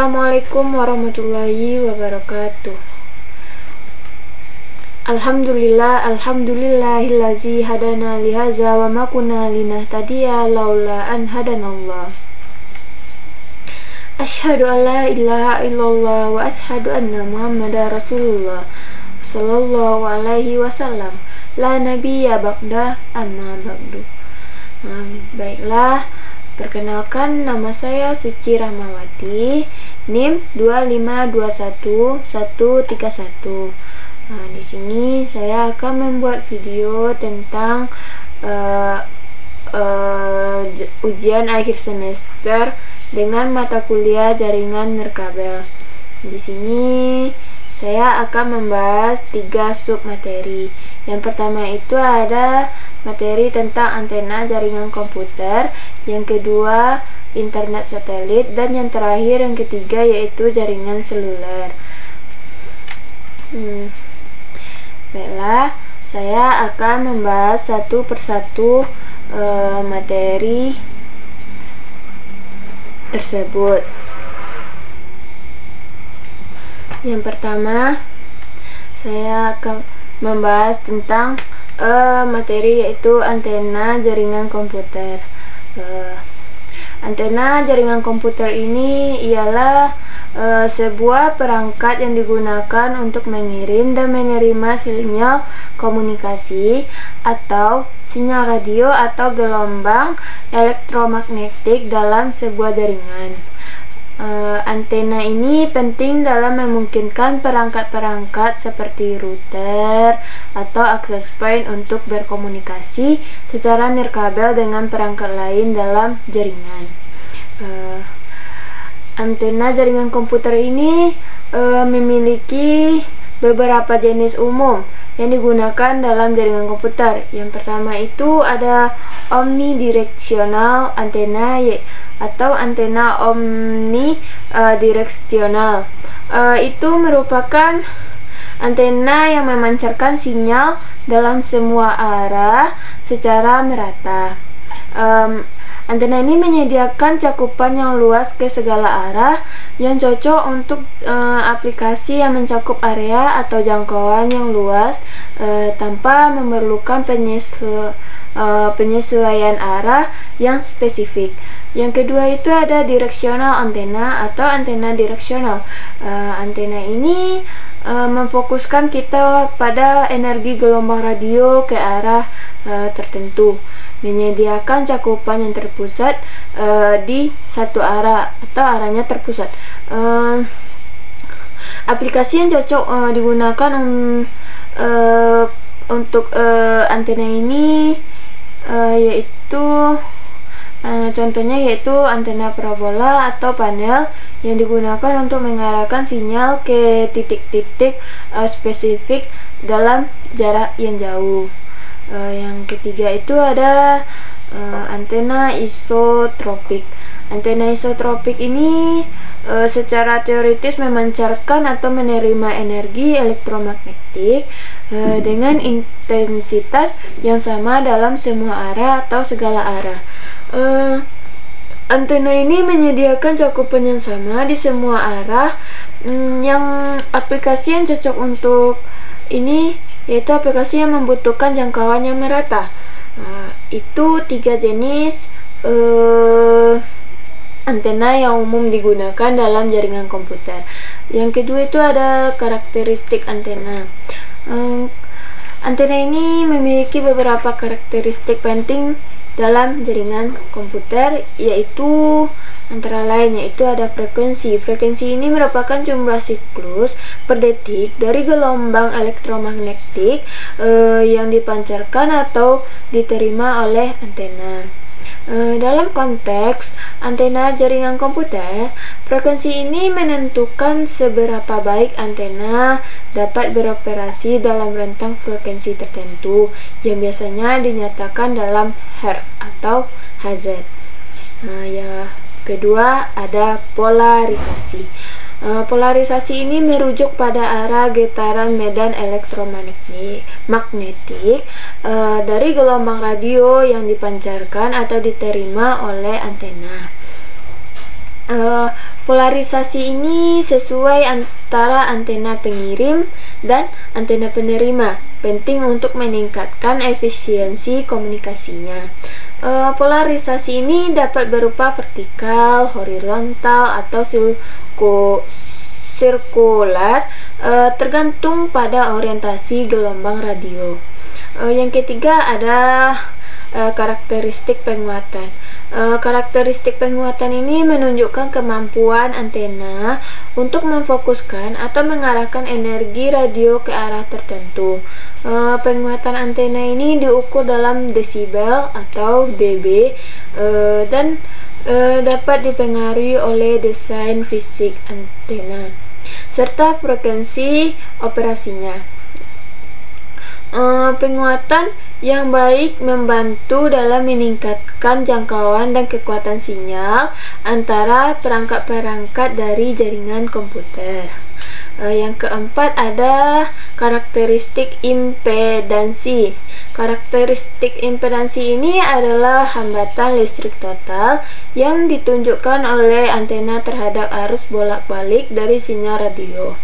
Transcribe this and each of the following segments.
Assalamualaikum warahmatullahi wabarakatuh. Alhamdulillahillazi hadana lihaza wa ma kunna linahtadiya laula an hadanallah. Asyhadu an la ilaha illallah wa asyhadu anna Muhammadar Rasulullah sallallahu alaihi wasallam. La nabiyya ba'da amma ba'du. Baiklah, perkenalkan, nama saya Suci Rahmawati, NIM 2521131. Di sini saya akan membuat video tentang ujian akhir semester dengan mata kuliah jaringan nirkabel. Di sini saya akan membahas 3 sub materi. Yang pertama itu ada materi tentang antena jaringan komputer, yang kedua internet satelit, dan yang terakhir yang ketiga yaitu jaringan seluler. Baiklah, saya akan membahas satu persatu materi tersebut. Yang pertama, saya akan membahas tentang materi yaitu antena jaringan komputer. Antena jaringan komputer ini ialah sebuah perangkat yang digunakan untuk mengirim dan menerima sinyal komunikasi atau sinyal radio atau gelombang elektromagnetik dalam sebuah jaringan. Antena ini penting dalam memungkinkan perangkat-perangkat seperti router atau access point untuk berkomunikasi secara nirkabel dengan perangkat lain dalam jaringan. Antena jaringan komputer ini memiliki beberapa jenis umum yang digunakan dalam jaringan komputer. Yang pertama itu ada omnidirectional antena atau antena omnidireksional. Itu merupakan antena yang memancarkan sinyal dalam semua arah secara merata. Antena ini menyediakan cakupan yang luas ke segala arah, yang cocok untuk aplikasi yang mencakup area atau jangkauan yang luas tanpa memerlukan penyesuaian arah yang spesifik. Yang kedua itu ada direksional antena atau antena direksional. Antena ini memfokuskan kita pada energi gelombang radio ke arah tertentu, menyediakan cakupan yang terpusat di satu arah atau arahnya terpusat. Aplikasi yang cocok digunakan untuk antena ini yaitu contohnya yaitu antena parabola atau panel yang digunakan untuk mengarahkan sinyal ke titik-titik spesifik dalam jarak yang jauh. Yang ketiga itu ada antena isotropik. Antena isotropik ini secara teoritis memancarkan atau menerima energi elektromagnetik dengan intensitas yang sama dalam semua arah atau segala arah. Antena ini menyediakan cakupan yang sama di semua arah. Yang aplikasi yang cocok untuk ini yaitu aplikasi yang membutuhkan jangkauan yang merata. Itu 3 jenis antena yang umum digunakan dalam jaringan komputer. Yang kedua itu ada karakteristik antena. Antena ini memiliki beberapa karakteristik penting dalam jaringan komputer, yaitu antara lain yaitu ada frekuensi. Frekuensi ini merupakan jumlah siklus per detik dari gelombang elektromagnetik yang dipancarkan atau diterima oleh antena. Dalam konteks antena jaringan komputer, frekuensi ini menentukan seberapa baik antena dapat beroperasi dalam rentang frekuensi tertentu yang biasanya dinyatakan dalam Hertz atau Hz. Yang kedua ada polarisasi. Polarisasi ini merujuk pada arah getaran medan elektromagnetik dari gelombang radio yang dipancarkan atau diterima oleh antena. Polarisasi ini sesuai antara antena pengirim dan antena penerima, penting untuk meningkatkan efisiensi komunikasinya. Polarisasi ini dapat berupa vertikal, horizontal, atau sirkular, tergantung pada orientasi gelombang radio. Yang ketiga ada karakteristik penguatan. Karakteristik penguatan ini menunjukkan kemampuan antena untuk memfokuskan atau mengarahkan energi radio ke arah tertentu. Penguatan antena ini diukur dalam desibel atau dB, dan dapat dipengaruhi oleh desain fisik antena serta frekuensi operasinya. Penguatan yang baik membantu dalam meningkatkan jangkauan dan kekuatan sinyal antara perangkat-perangkat dari jaringan komputer. Yang keempat ada karakteristik impedansi. Karakteristik impedansi ini adalah hambatan listrik total yang ditunjukkan oleh antena terhadap arus bolak-balik dari sinyal radio.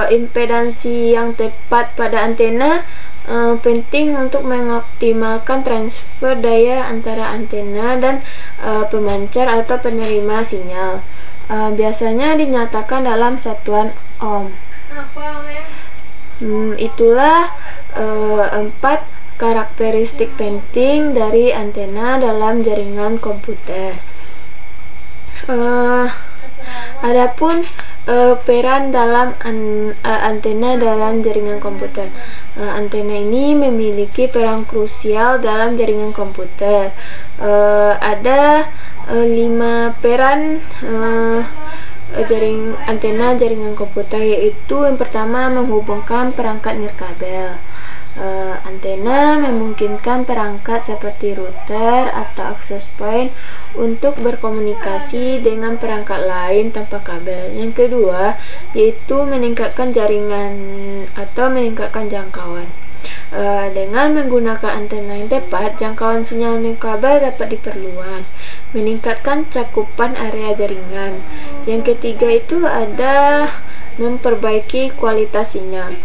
Impedansi yang tepat pada antena penting untuk mengoptimalkan transfer daya antara antena dan pemancar atau penerima sinyal. Biasanya dinyatakan dalam satuan ohm. Itulah 4 karakteristik penting dari antena dalam jaringan komputer. Adapun peran dalam antena dalam jaringan komputer. Antena ini memiliki peran krusial dalam jaringan komputer. Ada 5 peran antena jaringan komputer, yaitu yang pertama menghubungkan perangkat nirkabel. Antena memungkinkan perangkat seperti router atau access point untuk berkomunikasi dengan perangkat lain tanpa kabel. Yang kedua yaitu meningkatkan jaringan atau meningkatkan jangkauan. Dengan menggunakan antena yang tepat, jangkauan sinyal nirkabel dapat diperluas, meningkatkan cakupan area jaringan. Yang ketiga itu ada memperbaiki kualitas sinyal.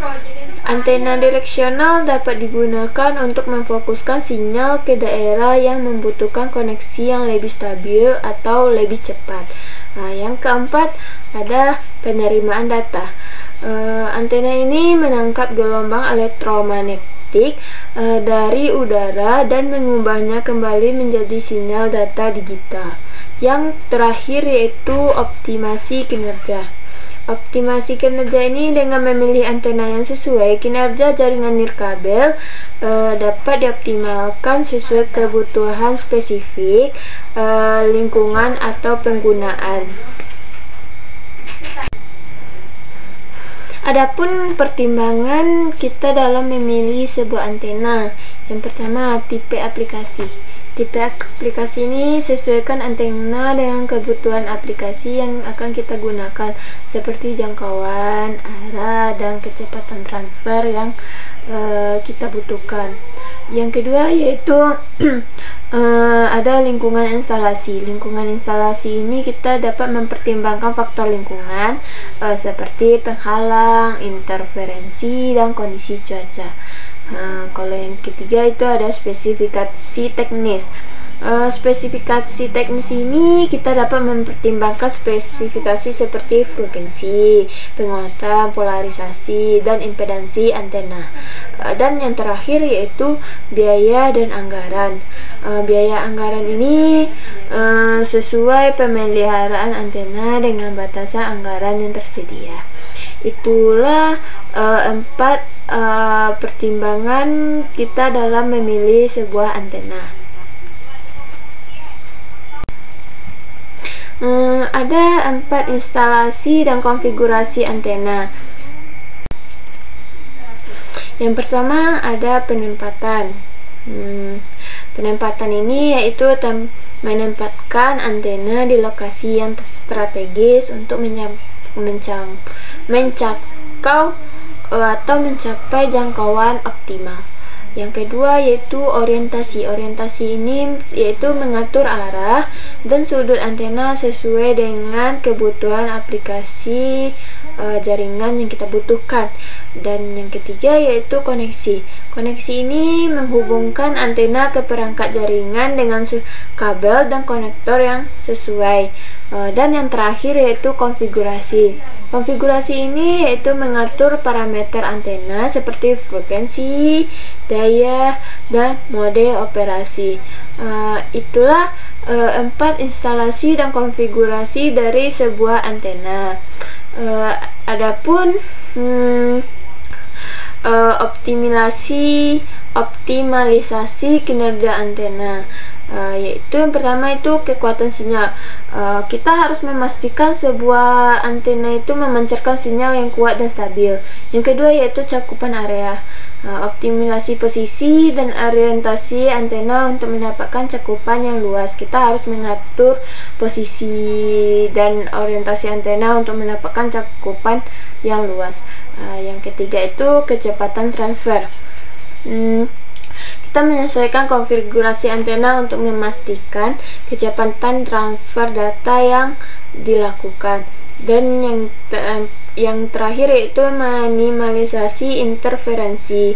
Antena direksional dapat digunakan untuk memfokuskan sinyal ke daerah yang membutuhkan koneksi yang lebih stabil atau lebih cepat. Yang keempat ada penerimaan data. Antena ini menangkap gelombang elektromagnetik dari udara dan mengubahnya kembali menjadi sinyal data digital. Yang terakhir yaitu optimasi kinerja. Optimasi kinerja ini dengan memilih antena yang sesuai kinerja jaringan nirkabel dapat dioptimalkan sesuai kebutuhan spesifik lingkungan atau penggunaan. Adapun pertimbangan kita dalam memilih sebuah antena. Yang pertama, tipe aplikasi. Tipe aplikasi ini sesuaikan antena dengan kebutuhan aplikasi yang akan kita gunakan, seperti jangkauan, arah, dan kecepatan transfer yang kita butuhkan. Yang kedua yaitu ada lingkungan instalasi. Lingkungan instalasi ini kita dapat mempertimbangkan faktor lingkungan seperti penghalang, interferensi, dan kondisi cuaca. Kalau yang ketiga itu ada spesifikasi teknis. Spesifikasi teknis ini kita dapat mempertimbangkan spesifikasi seperti frekuensi, penguatan, polarisasi, dan impedansi antena. Dan yang terakhir yaitu biaya dan anggaran. Biaya anggaran ini sesuai pemeliharaan antena dengan batasan anggaran yang tersedia. Itulah 4 pertimbangan kita dalam memilih sebuah antena. Ada 4 instalasi dan konfigurasi antena. Yang pertama ada penempatan. Penempatan ini yaitu menempatkan antena di lokasi yang strategis untuk mencapai jangkauan optimal. Yang kedua yaitu orientasi. Orientasi ini yaitu mengatur arah, dan sudut antena sesuai dengan kebutuhan aplikasi jaringan yang kita butuhkan. Dan yang ketiga yaitu koneksi. Koneksi ini menghubungkan antena ke perangkat jaringan dengan kabel dan konektor yang sesuai. Dan yang terakhir yaitu konfigurasi. Konfigurasi ini yaitu mengatur parameter antena seperti frekuensi, daya, dan mode operasi. Itulah 4 instalasi dan konfigurasi dari sebuah antena. Adapun optimalisasi kinerja antena, yaitu yang pertama itu kekuatan sinyal. Kita harus memastikan sebuah antena itu memancarkan sinyal yang kuat dan stabil. Yang kedua yaitu cakupan area. Optimalisasi posisi dan orientasi antena untuk mendapatkan cakupan yang luas. Kita harus mengatur posisi dan orientasi antena untuk mendapatkan cakupan yang luas. Yang ketiga itu kecepatan transfer. Kita menyesuaikan konfigurasi antena untuk memastikan kecepatan transfer data yang dilakukan. Dan yang terakhir yaitu minimalisasi interferensi.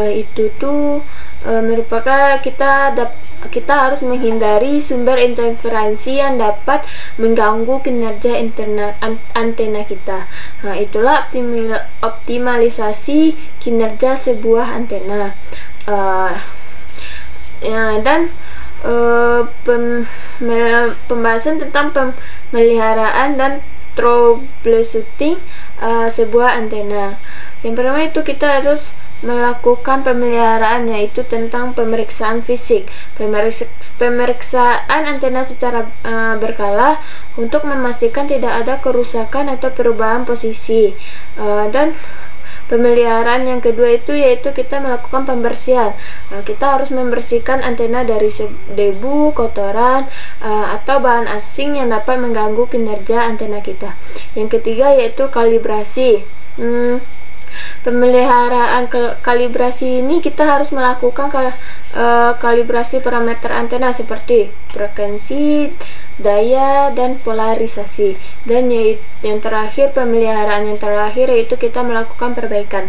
Itu tuh merupakan kita harus menghindari sumber interferensi yang dapat mengganggu kinerja antena kita. Itulah optimalisasi kinerja sebuah antena. Dan pembahasan tentang pemeliharaan dan troubleshooting sebuah antena. Yang pertama itu kita harus melakukan pemeliharaan, yaitu tentang pemeriksaan fisik. Pemeriksaan antena secara berkala untuk memastikan tidak ada kerusakan atau perubahan posisi. Dan pemeliharaan yang kedua itu yaitu kita melakukan pembersihan. Kita harus membersihkan antena dari debu, kotoran, atau bahan asing yang dapat mengganggu kinerja antena kita. Yang ketiga yaitu kalibrasi. Pemeliharaan kalibrasi ini kita harus melakukan kalibrasi parameter antena seperti frekuensi, daya, dan polarisasi. Dan yang terakhir, pemeliharaan yang terakhir yaitu kita melakukan perbaikan.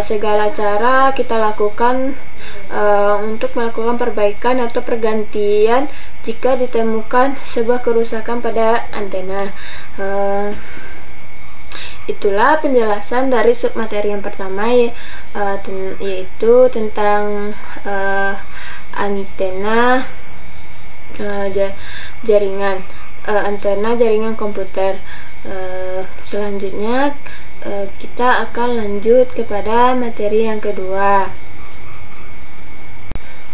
Segala cara kita lakukan untuk melakukan perbaikan atau pergantian jika ditemukan sebuah kerusakan pada antena. Itulah penjelasan dari submateri yang pertama, yaitu tentang antena jaringan, antena jaringan komputer. Selanjutnya kita akan lanjut kepada materi yang kedua.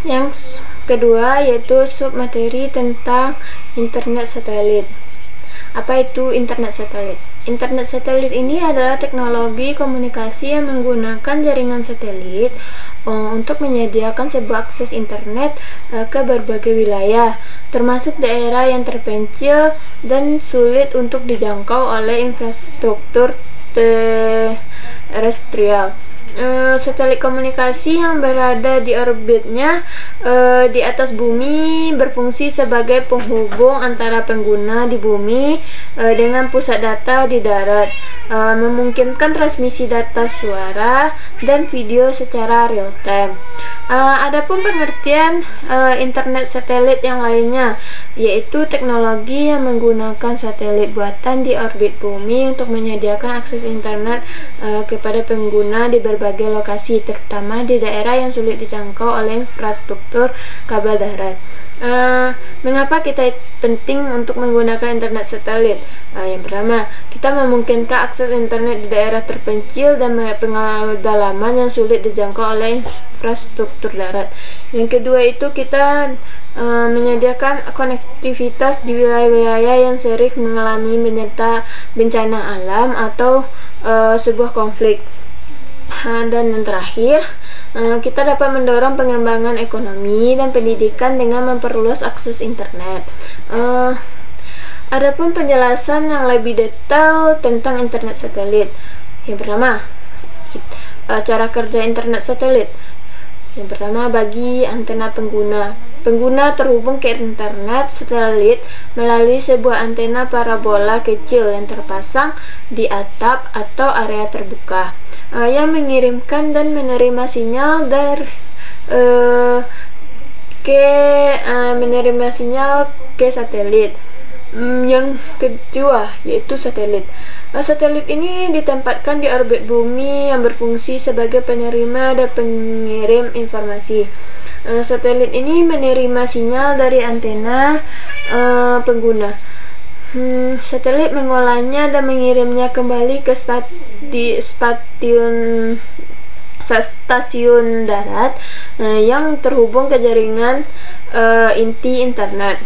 Yang kedua yaitu submateri tentang internet satelit. Apa itu internet satelit? Internet satelit ini adalah teknologi komunikasi yang menggunakan jaringan satelit untuk menyediakan sebuah akses internet ke berbagai wilayah, termasuk daerah yang terpencil dan sulit untuk dijangkau oleh infrastruktur terestrial. Satelit komunikasi yang berada di orbitnya di atas bumi berfungsi sebagai penghubung antara pengguna di bumi dengan pusat data di darat, memungkinkan transmisi data suara dan video secara real time. Adapun pengertian internet satelit yang lainnya, yaitu teknologi yang menggunakan satelit buatan di orbit bumi untuk menyediakan akses internet kepada pengguna di berbagai lokasi, terutama di daerah yang sulit dijangkau oleh infrastruktur kabel darat. Mengapa kita penting untuk menggunakan internet satelit? Yang pertama, kita memungkinkan akses internet di daerah terpencil dan pedalaman yang sulit dijangkau oleh infrastruktur darat. Yang kedua itu kita menyediakan konektivitas di wilayah-wilayah yang sering mengalami bencana alam atau sebuah konflik. Dan yang terakhir, kita dapat mendorong pengembangan ekonomi dan pendidikan dengan memperluas akses internet. Adapun penjelasan yang lebih detail tentang internet satelit. Yang pertama, cara kerja internet satelit. Yang pertama, bagi antena pengguna. Pengguna terhubung ke internet satelit melalui sebuah antena parabola kecil yang terpasang di atap atau area terbuka, yang mengirimkan dan menerima sinyal dari ke satelit. Yang kedua yaitu satelit. Satelit ini ditempatkan di orbit bumi yang berfungsi sebagai penerima dan pengirim informasi. Satelit ini menerima sinyal dari antena pengguna. Satelit mengolahnya dan mengirimnya kembali ke stasiun darat yang terhubung ke jaringan inti internet.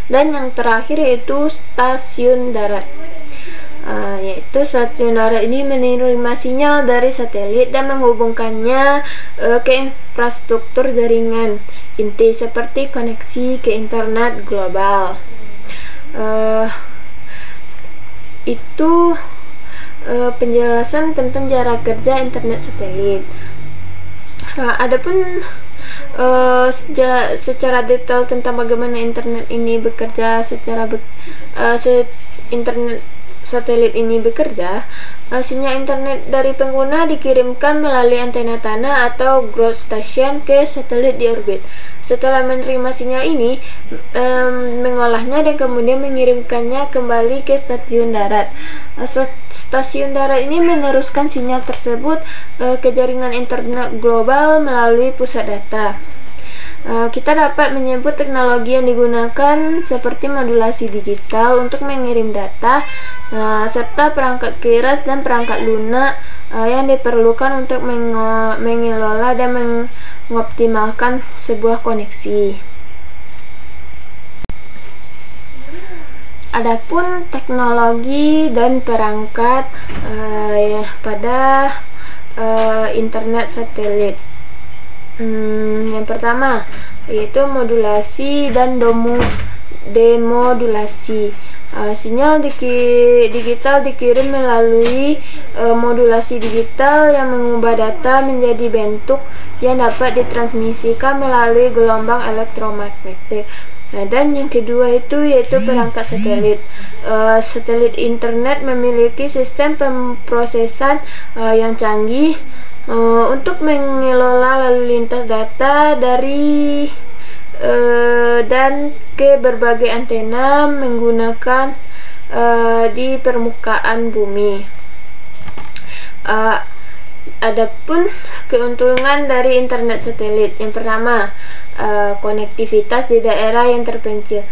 Dan yang terakhir yaitu stasiun darat. Yaitu stasiun darat ini menerima sinyal dari satelit dan menghubungkannya ke infrastruktur jaringan inti seperti koneksi ke internet global. Itu penjelasan tentang cara kerja internet satelit. Adapun secara detail tentang bagaimana internet ini bekerja, internet satelit ini bekerja, sinyal internet dari pengguna dikirimkan melalui antena tanah atau ground station ke satelit di orbit. Setelah menerima sinyal ini, mengolahnya dan kemudian mengirimkannya kembali ke stasiun darat. Stasiun darat ini meneruskan sinyal tersebut ke jaringan internet global melalui pusat data. Kita dapat menyebut teknologi yang digunakan seperti modulasi digital untuk mengirim data, serta perangkat keras dan perangkat lunak yang diperlukan untuk mengelola dan mengoptimalkan sebuah koneksi. Adapun teknologi dan perangkat pada internet satelit. Yang pertama yaitu modulasi dan demodulasi. Sinyal digital dikirim melalui modulasi digital yang mengubah data menjadi bentuk yang dapat ditransmisikan melalui gelombang elektromagnetik. Dan yang kedua itu yaitu perangkat satelit. Satelit internet memiliki sistem pemrosesan yang canggih untuk mengelola lalu lintas data dari dan ke berbagai antena menggunakan di permukaan bumi. Adapun keuntungan dari internet satelit, yang pertama, konektivitas di daerah yang terpencil.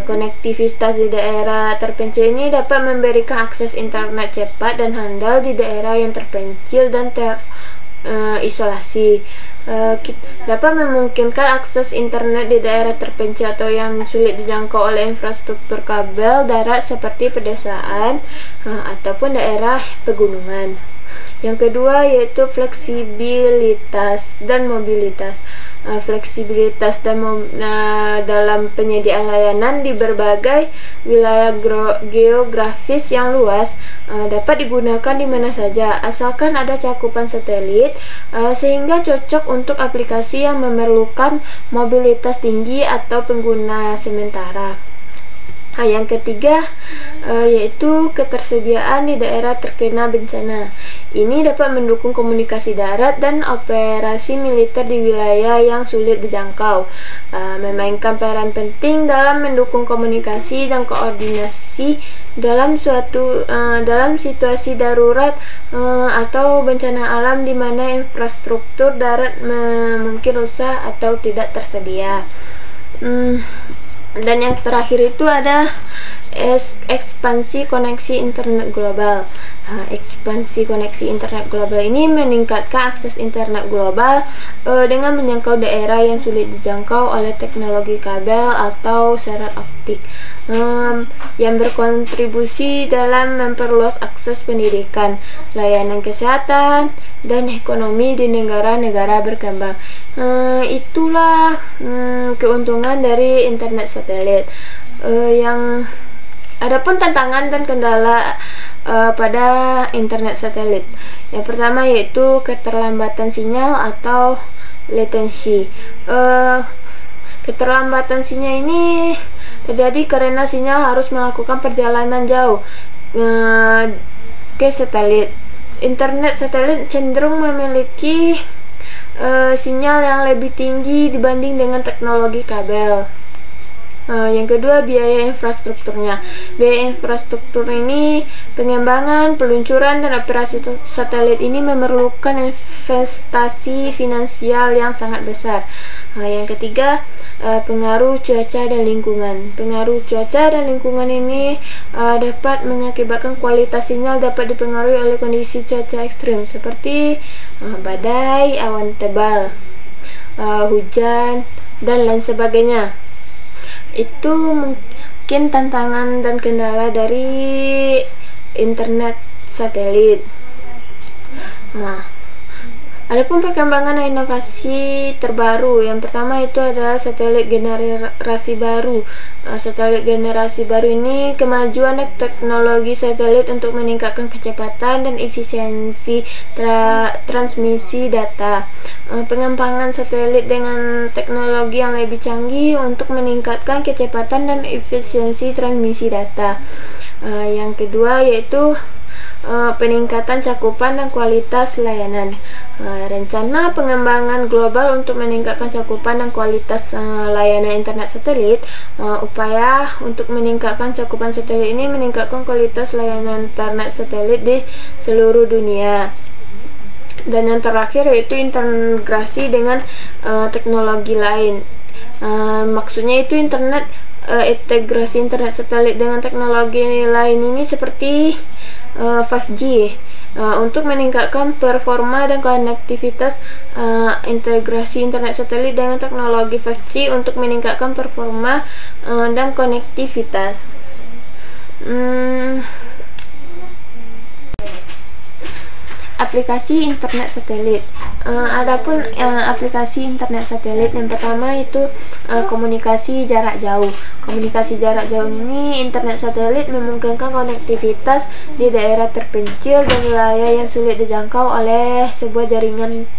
Konektivitas di daerah terpencil ini dapat memberikan akses internet cepat dan handal di daerah yang terpencil dan terisolasi. Dapat memungkinkan akses internet di daerah terpencil atau yang sulit dijangkau oleh infrastruktur kabel darat seperti pedesaan ataupun daerah pegunungan. Yang kedua yaitu fleksibilitas dan mobilitas. Fleksibilitas dalam penyediaan layanan di berbagai wilayah geografis yang luas dapat digunakan di mana saja asalkan ada cakupan satelit, sehingga cocok untuk aplikasi yang memerlukan mobilitas tinggi atau pengguna sementara. Yang ketiga yaitu ketersediaan di daerah terkena bencana. Ini dapat mendukung komunikasi darat dan operasi militer di wilayah yang sulit dijangkau, memainkan peran penting dalam mendukung komunikasi dan koordinasi dalam situasi darurat atau bencana alam di mana infrastruktur darat mungkin rusak atau tidak tersedia. Dan yang terakhir itu ada ekspansi koneksi internet global. Ekspansi koneksi internet global ini meningkatkan akses internet global dengan menjangkau daerah yang sulit dijangkau oleh teknologi kabel atau serat optik, yang berkontribusi dalam memperluas akses pendidikan, layanan kesehatan, dan ekonomi di negara-negara berkembang. Itulah keuntungan dari internet satelit. Yang adapun tantangan dan kendala pada internet satelit. Yang pertama yaitu keterlambatan sinyal atau latency. Keterlambatan sinyal ini terjadi karena sinyal harus melakukan perjalanan jauh ke satelit. Internet satelit cenderung memiliki sinyal yang lebih tinggi dibanding dengan teknologi kabel. Yang kedua, biaya infrastrukturnya. Biaya infrastruktur ini, pengembangan, peluncuran, dan operasi satelit ini memerlukan investasi finansial yang sangat besar. Yang ketiga, pengaruh cuaca dan lingkungan. Pengaruh cuaca dan lingkungan ini dapat mengakibatkan kualitas sinyal dapat dipengaruhi oleh kondisi cuaca ekstrim seperti badai, awan tebal, hujan, dan lain sebagainya. Itu mungkin tantangan dan kendala dari internet satelit. Adapun perkembangan dan inovasi terbaru, yang pertama itu adalah satelit generasi baru. Satelit generasi baru ini kemajuan teknologi satelit untuk meningkatkan kecepatan dan efisiensi transmisi data. Pengembangan satelit dengan teknologi yang lebih canggih untuk meningkatkan kecepatan dan efisiensi transmisi data. Yang kedua yaitu peningkatan cakupan dan kualitas layanan. Rencana pengembangan global untuk meningkatkan cakupan dan kualitas layanan internet satelit. Upaya untuk meningkatkan cakupan satelit ini meningkatkan kualitas layanan internet satelit di seluruh dunia. Dan yang terakhir yaitu integrasi dengan teknologi lain. Maksudnya itu integrasi internet satelit dengan teknologi lain ini seperti 5G. Untuk meningkatkan performa dan konektivitas, integrasi internet satelit dengan teknologi 5G untuk meningkatkan performa dan konektivitas. Aplikasi internet satelit. Adapun aplikasi internet satelit, yang pertama itu komunikasi jarak jauh. Komunikasi jarak jauh ini, internet satelit memungkinkan konektivitas di daerah terpencil dan wilayah yang sulit dijangkau oleh sebuah jaringan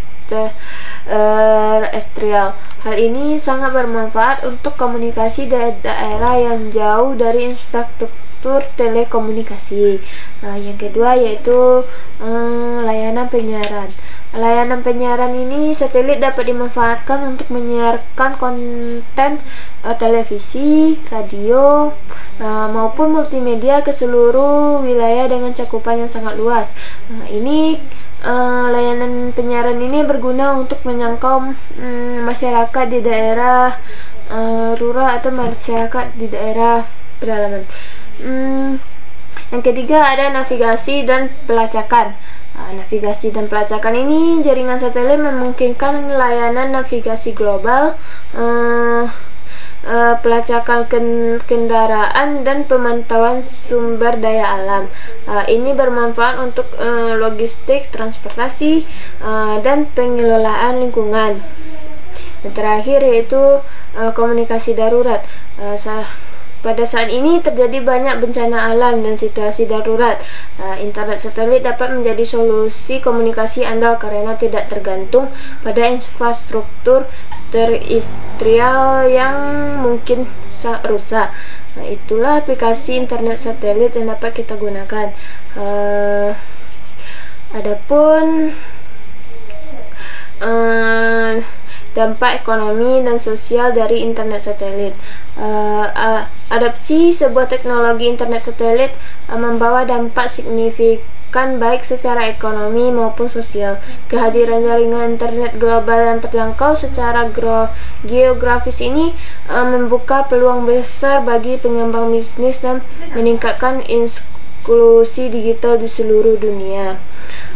terestrial. Hal ini sangat bermanfaat untuk komunikasi di daerah yang jauh dari infrastruktur telekomunikasi. Yang kedua yaitu layanan penyiaran. Layanan penyiaran ini, satelit dapat dimanfaatkan untuk menyiarkan konten televisi, radio, maupun multimedia ke seluruh wilayah dengan cakupan yang sangat luas. Layanan penyiaran ini berguna untuk menjangkau masyarakat di daerah rural atau masyarakat di daerah pedalaman. Yang ketiga ada navigasi dan pelacakan. Navigasi dan pelacakan ini, jaringan satelit memungkinkan layanan navigasi global, pelacakan kendaraan, dan pemantauan sumber daya alam. Ini bermanfaat untuk logistik, transportasi, dan pengelolaan lingkungan. Dan terakhir yaitu komunikasi darurat. Pada saat ini terjadi banyak bencana alam dan situasi darurat. Internet satelit dapat menjadi solusi komunikasi andal karena tidak tergantung pada infrastruktur terestrial yang mungkin rusak. Itulah aplikasi internet satelit yang dapat kita gunakan. Adapun dampak ekonomi dan sosial dari internet satelit. Adopsi sebuah teknologi internet satelit membawa dampak signifikan baik secara ekonomi maupun sosial. Kehadiran jaringan internet global yang terjangkau secara geografis ini membuka peluang besar bagi pengembang bisnis dan meningkatkan inklusi digital di seluruh dunia.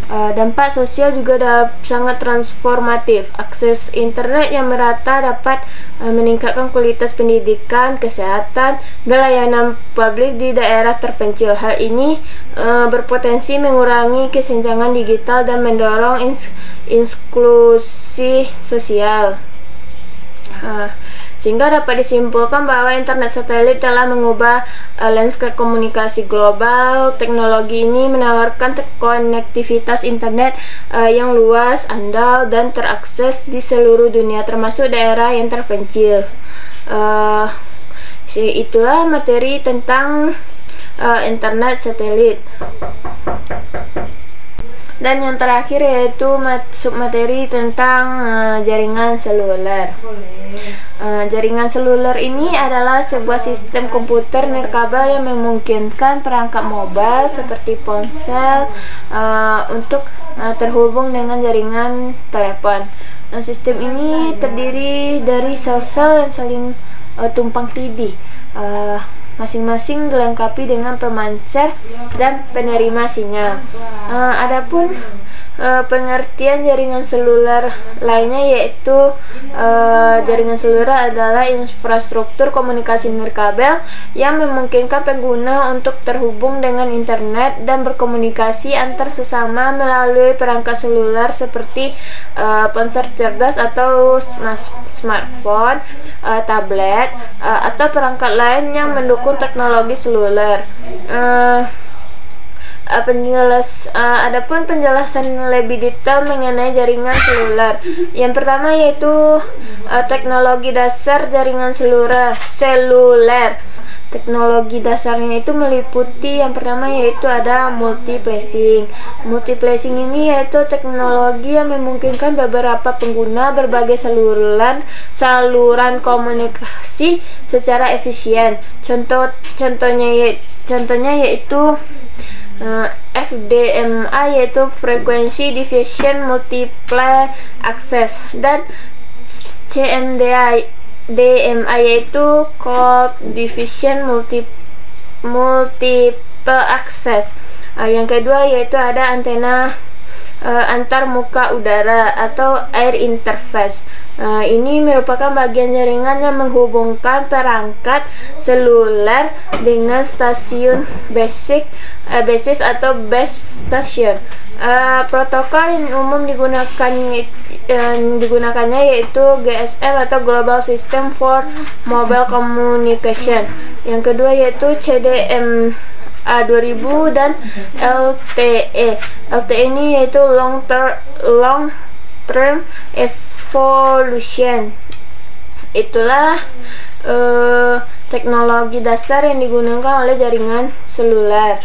Dampak sosial juga sangat transformatif. Akses internet yang merata dapat meningkatkan kualitas pendidikan, kesehatan, dan layanan publik di daerah terpencil. Hal ini berpotensi mengurangi kesenjangan digital dan mendorong inklusi sosial. Sehingga dapat disimpulkan bahwa internet satelit telah mengubah landscape komunikasi global. Teknologi ini menawarkan konektivitas internet yang luas, andal, dan terakses di seluruh dunia, termasuk daerah yang terpencil. Itulah materi tentang internet satelit. Dan yang terakhir yaitu submateri tentang jaringan seluler. Jaringan seluler ini adalah sebuah sistem komputer nirkabel yang memungkinkan perangkat mobile seperti ponsel untuk terhubung dengan jaringan telepon. Sistem ini terdiri dari sel-sel yang saling tumpang tindih, masing-masing dilengkapi dengan pemancar dan penerima sinyal. Adapun pengertian jaringan seluler lainnya yaitu jaringan seluler adalah infrastruktur komunikasi nirkabel yang memungkinkan pengguna untuk terhubung dengan internet dan berkomunikasi antar sesama melalui perangkat seluler seperti ponsel cerdas atau smartphone, tablet, atau perangkat lain yang mendukung teknologi seluler. Adapun penjelasan lebih detail mengenai jaringan seluler. Yang pertama yaitu teknologi dasar jaringan seluler. Teknologi dasarnya itu meliputi yang pertama yaitu ada multiplexing. Multiplexing ini yaitu teknologi yang memungkinkan beberapa pengguna berbagai saluran komunikasi secara efisien. Contohnya yaitu FDMA yaitu Frequency Division Multiple Access, dan CMDA yaitu Code Division Multiple Access. Yang kedua yaitu ada antena antar muka udara atau air interface. Ini merupakan bagian jaringan yang menghubungkan perangkat seluler dengan stasiun basis atau base station. Protokol yang umum digunakannya yaitu GSM atau Global System for Mobile Communication. Yang kedua yaitu CDMA 2000 dan LTE. LTE ini yaitu long term evolution. Itulah teknologi dasar yang digunakan oleh jaringan seluler.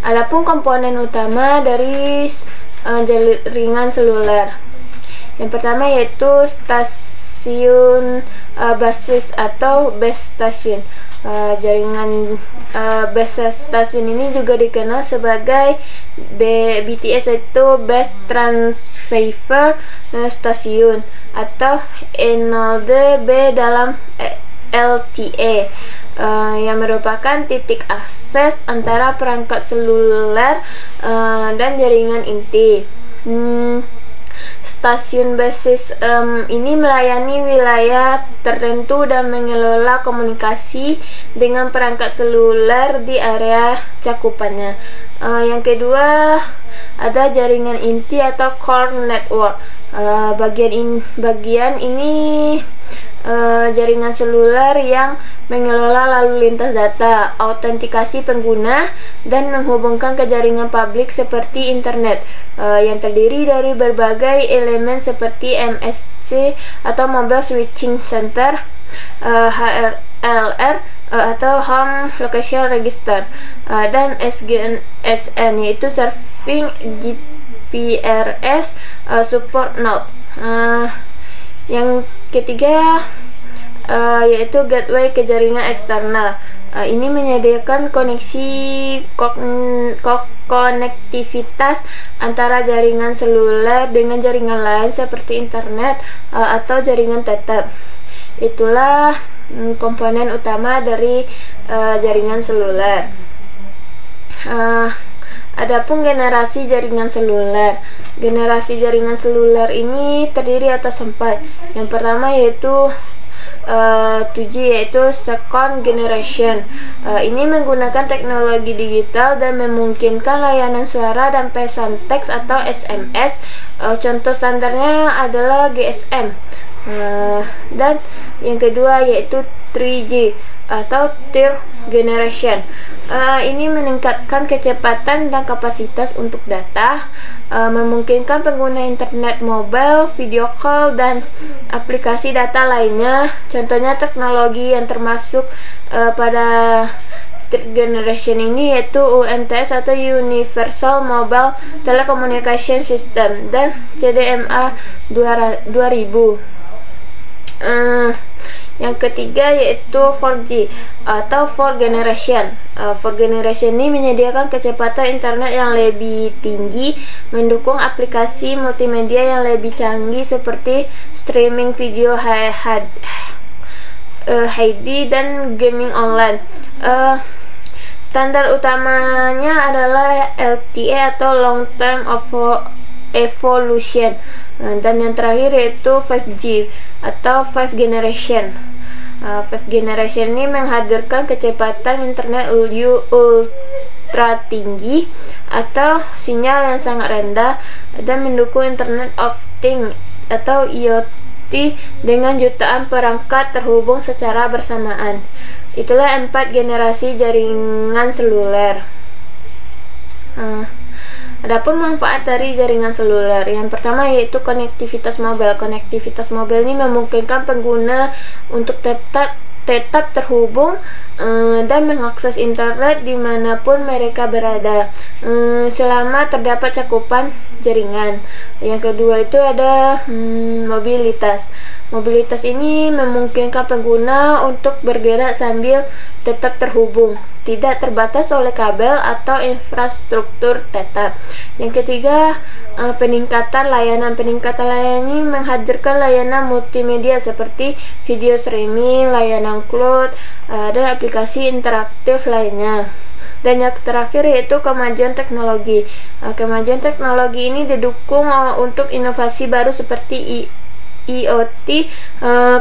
Adapun komponen utama dari jaringan seluler. Yang pertama yaitu stasiun basis atau base station. Jaringan base station ini juga dikenal sebagai BTS yaitu Base Transceiver Station atau N0D B dalam LTE, yang merupakan titik akses antara perangkat seluler dan jaringan inti. Stasiun basis ini melayani wilayah tertentu dan mengelola komunikasi dengan perangkat seluler di area cakupannya. Yang kedua ada jaringan inti atau core network. Bagian ini jaringan seluler yang mengelola lalu lintas data, autentikasi pengguna, dan menghubungkan ke jaringan publik seperti internet, yang terdiri dari berbagai elemen seperti MSC atau Mobile Switching Center, HLR atau Home Location Register, dan SGSN yaitu Serving GPRS Support Node. Yang ketiga yaitu gateway ke jaringan eksternal. Ini menyediakan konektivitas antara jaringan seluler dengan jaringan lain seperti internet atau jaringan tetap. Itulah komponen utama dari jaringan seluler. Adapun generasi jaringan seluler. Generasi jaringan seluler ini terdiri atas 4. Yang pertama yaitu 7 yaitu second generation. Ini menggunakan teknologi digital dan memungkinkan layanan suara dan pesan teks atau SMS. Contoh standarnya adalah GSM. Dan yang kedua yaitu 3G atau Third Generation. Ini meningkatkan kecepatan dan kapasitas untuk data, memungkinkan pengguna internet mobile, video call, dan aplikasi data lainnya. Contohnya teknologi yang termasuk pada Third Generation ini yaitu UMTS atau Universal Mobile Telecommunication System dan CDMA 2000. Yang ketiga yaitu 4G atau Fourth Generation. Fourth Generation ini menyediakan kecepatan internet yang lebih tinggi, mendukung aplikasi multimedia yang lebih canggih seperti streaming video HD dan gaming online. Standar utamanya adalah LTE atau Long Term Evolution, dan yang terakhir yaitu 5G atau 5 Generation. 5 Generation ini menghadirkan kecepatan internet ultra tinggi atau sinyal yang sangat rendah dan mendukung Internet of Things atau IoT dengan jutaan perangkat terhubung secara bersamaan. Itulah 4 generasi jaringan seluler. Adapun manfaat dari jaringan seluler, yang pertama yaitu konektivitas mobile. Konektivitas mobile ini memungkinkan pengguna untuk tetap terhubung dan mengakses internet dimanapun mereka berada, selama terdapat cakupan jaringan. Yang kedua itu ada mobilitas. Mobilitas ini memungkinkan pengguna untuk bergerak sambil tetap terhubung, tidak terbatas oleh kabel atau infrastruktur tetap. Yang ketiga, peningkatan layanan. Peningkatan layanan ini menghadirkan layanan multimedia seperti video streaming, layanan cloud, dan aplikasi interaktif lainnya. Dan yang terakhir yaitu kemajuan teknologi. Kemajuan teknologi ini didukung untuk inovasi baru seperti IoT,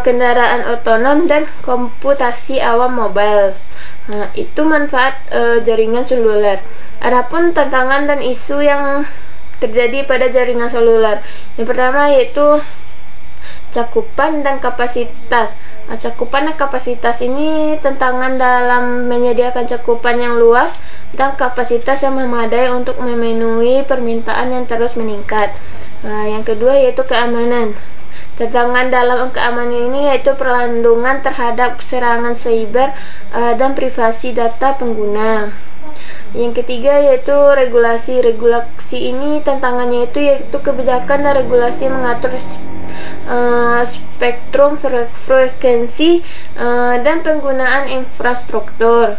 kendaraan otonom, dan komputasi awam mobile. Itu manfaat jaringan seluler. Adapun tantangan dan isu yang terjadi pada jaringan seluler, yang pertama yaitu cakupan dan kapasitas. Cakupan dan kapasitas ini tantangan dalam menyediakan cakupan yang luas dan kapasitas yang memadai untuk memenuhi permintaan yang terus meningkat. Yang kedua yaitu keamanan. Tantangan dalam keamanan ini yaitu perlindungan terhadap serangan cyber dan privasi data pengguna. Yang ketiga yaitu regulasi. Regulasi ini tantangannya yaitu kebijakan dan regulasi mengatur spektrum frekuensi dan penggunaan infrastruktur.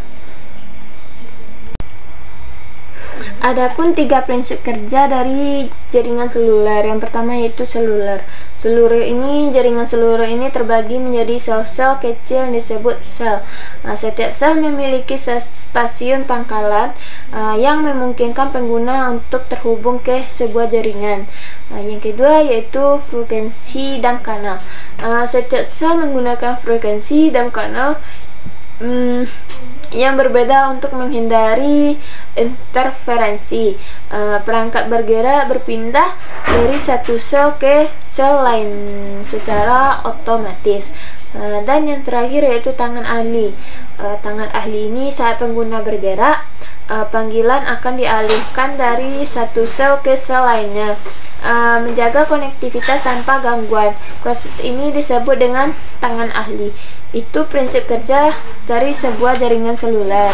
Adapun 3 prinsip kerja dari jaringan seluler. Yang pertama yaitu seluler. Jaringan seluler ini terbagi menjadi sel-sel kecil yang disebut sel. Setiap sel memiliki stasiun pangkalan yang memungkinkan pengguna untuk terhubung ke sebuah jaringan. Yang kedua yaitu frekuensi dan kanal. Setiap sel menggunakan frekuensi dan kanal yang berbeda untuk menghindari interferensi. Perangkat berpindah dari satu sel ke sel lain secara otomatis. Dan yang terakhir yaitu tangan ahli. Tangan ahli ini saat pengguna bergerak, panggilan akan dialihkan dari satu sel ke sel lainnya, menjaga konektivitas tanpa gangguan. Proses ini disebut dengan tangan ahli. Itu prinsip kerja dari sebuah jaringan seluler.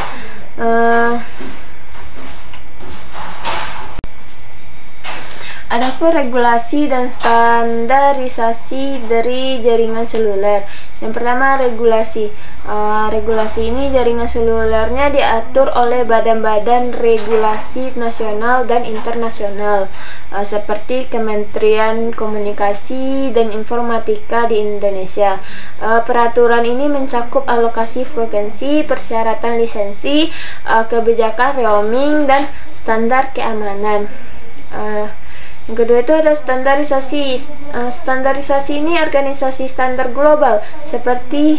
Adapun regulasi dan standarisasi dari jaringan seluler. Yang pertama regulasi. Regulasi ini jaringan selulernya diatur oleh badan-badan regulasi nasional dan internasional, seperti Kementerian Komunikasi dan Informatika di Indonesia. Peraturan ini mencakup alokasi frekuensi, persyaratan lisensi, kebijakan roaming, dan standar keamanan. Yang kedua itu ada standarisasi. Standarisasi ini organisasi standar global seperti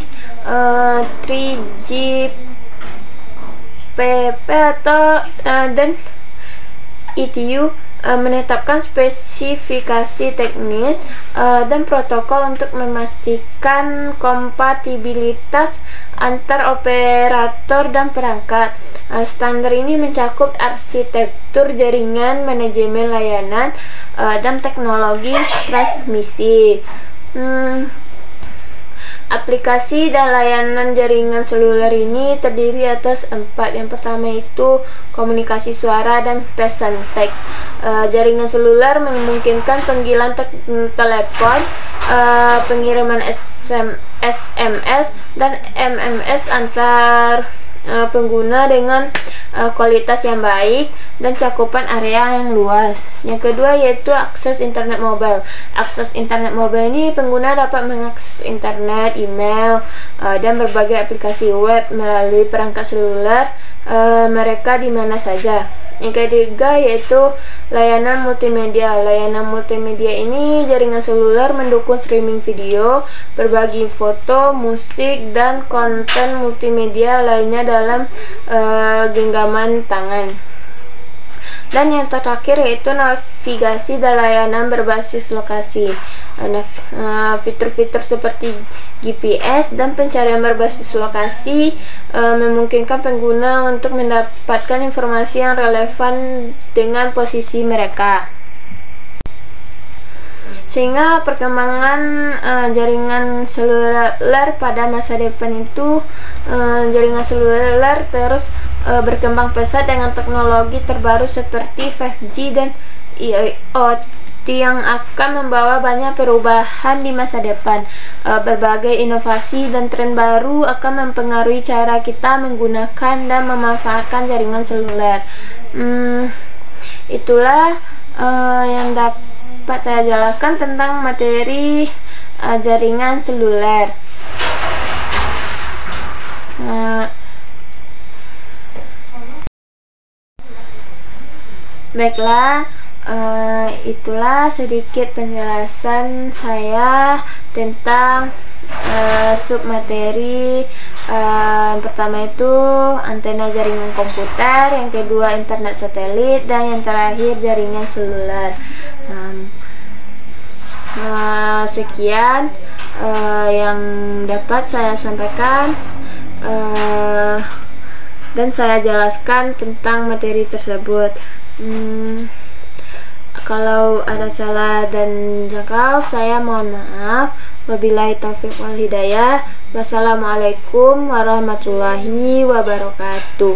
3GPP atau dan ITU menetapkan spesifikasi teknis dan protokol untuk memastikan kompatibilitas antar operator dan perangkat. Standar ini mencakup arsitektur jaringan, manajemen layanan, dan teknologi transmisi. Aplikasi dan layanan jaringan seluler ini terdiri atas 4. Yang pertama itu komunikasi suara dan pesan teks. Jaringan seluler memungkinkan panggilan telepon, pengiriman SMS dan MMS antar pengguna dengan kualitas yang baik dan cakupan area yang luas. Yang kedua yaitu akses internet mobile. Akses internet mobile ini pengguna dapat mengakses internet, email, dan berbagai aplikasi web melalui perangkat seluler mereka di mana saja. Yang ketiga yaitu layanan multimedia. Layanan multimedia ini jaringan seluler mendukung streaming video, berbagi foto, musik, dan konten multimedia lainnya dalam genggaman tangan. Dan yang terakhir yaitu navigasi dan layanan berbasis lokasi. Fitur-fitur seperti GPS dan pencarian berbasis lokasi memungkinkan pengguna untuk mendapatkan informasi yang relevan dengan posisi mereka. Sehingga perkembangan jaringan seluler pada masa depan itu jaringan seluler terus berkembang pesat dengan teknologi terbaru seperti 5G dan IoT yang akan membawa banyak perubahan di masa depan. Berbagai inovasi dan tren baru akan mempengaruhi cara kita menggunakan dan memanfaatkan jaringan seluler. Itulah yang dapat saya jelaskan tentang materi jaringan seluler. Baiklah, itulah sedikit penjelasan saya tentang submateri. Yang pertama itu antena jaringan komputer, yang kedua internet satelit, dan yang terakhir jaringan seluler. Sekian yang dapat saya sampaikan dan saya jelaskan tentang materi tersebut. Kalau ada salah dan janggal, saya mohon maaf. Wabillahi taufiq wal hidayah. Wassalamualaikum warahmatullahi wabarakatuh.